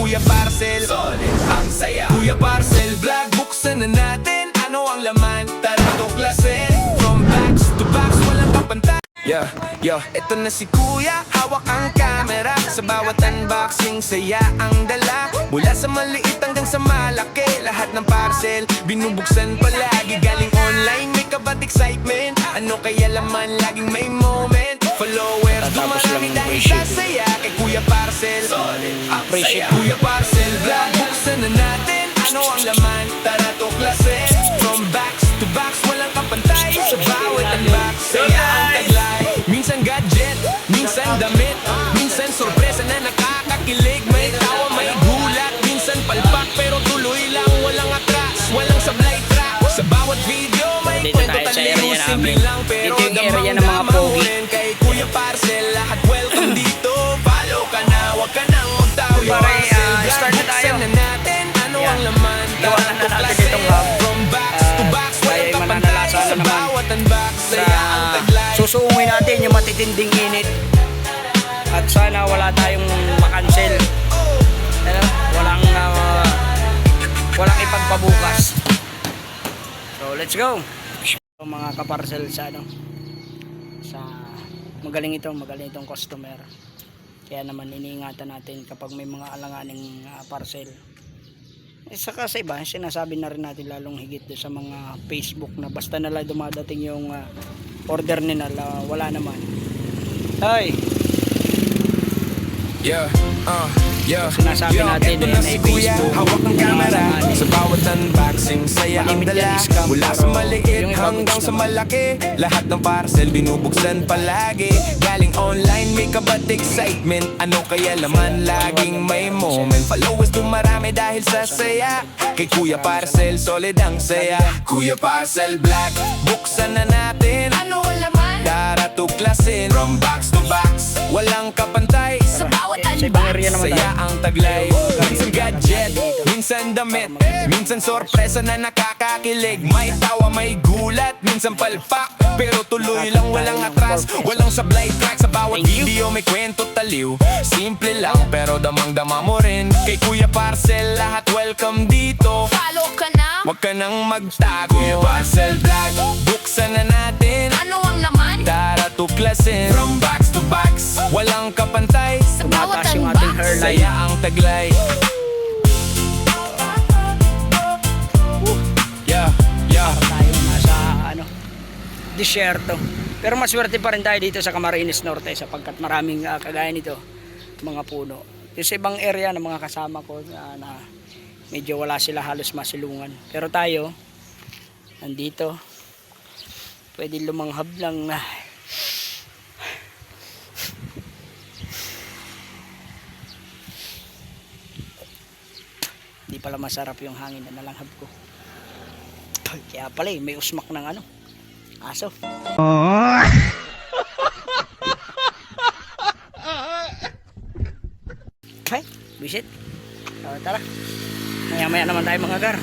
Kuya Parcel. Solid ang saya. Kuya Parcel Vlog, buksan na natin. Ano ang laman? Tara tuklasin. From box to box, walang kapantay. Ito na si Kuya, hawak ang camera. Sa bawat unboxing, saya ang dala. Mula sa maliit hanggang sa malaki, lahat ng parcel, binubuksan palagi. Galing online, may kabat excitement. Ano kaya laman, laging may moment. Followers, dumarami dahil sa saya. Kay Kuya Parcel, solid ang saya. Kuya Parcel Vlog, buksan na natin. Ano ang laman? Tara tuklasin. From box to box, walang kapantay. Sa bawat unbox, saya ang taglay. Minsan gadget, minsan damit, minsan sorpresa na nakakakilig. May tawa, may gulat, minsan palpak, pero tuloy lang, walang atras, walang sablay track. Sa bawat video may kwento taliw, simple lang pero damang mahulin. Kay Kuya Parcel, lahat welcome dito. Follow ka na, wag ka nang magtawi. Start na tayo. Buksan na natin, ano ang laman? Gawanan na natin itong hub. From box to box, walang kapantay. Sa bawat unbox, saya ang taglay. Susuungin natin yung matitinding init. At sana wala tayong makancel. Ano? Walang ipagpabukas. So let's go. Mga kaparcel sa magaling itong customer. Kaya naman iniingatan natin kapag may mga alanganing parcel. Saka sa iba, sinasabi na rin natin lalong higit sa mga Facebook na basta nalang dumadating yung order nila, wala naman. Hi! Sinasabi natin ito na si Kuya, hawak ng camera. Sa bawat unboxing, saya ang dala. Mula sa maliit hanggang sa malaki, lahat ng parcel binubuksan palagi. Galing online, may kabat excitement. Ano kaya laman, laging may moment. Followers dumarami dahil sa saya. Kay Kuya Parcel, solid ang saya. Kuya Parcel Vlog, buksan na natin. Ano ang laman? Tara tuklasin. From box to box, walang kapantay. Sa bawat area naman saya ang taglay. Minsan gadget, minsan damit, minsan sorpresa na nakakakilig. May tawa, may gulat, minsan palpak, pero tuloy lang, walang atras, walang sablay track. Sa bawat video may kwento taliw. Simple lang pero damang-dama mo rin. Kay Kuya Parcel, lahat welcome dito. Follow ka na, Huwag ka nang magtago. Kuya Parcel Vlog, buksan na natin. ano ang laman? Tara tuklasin. From box to box, walang kapantay. Sa bawat Tumataas yung ating unbox, hairline. Saya ang taglay. Tayo nasa disyerto. Pero maswerte pa rin tayo dito sa Camarines Norte sapagkat maraming kagaya nito mga puno. Yung sa ibang area ng mga kasama ko na medyo wala sila halos masilungan. Pero tayo nandito pwede lumanghab lang. Hindi pala masarap yung hangin na nalanghab ko. Kaya pala may usmak ng aso. Ay, bisit. Tara. Maya-maya naman tayo mga gar.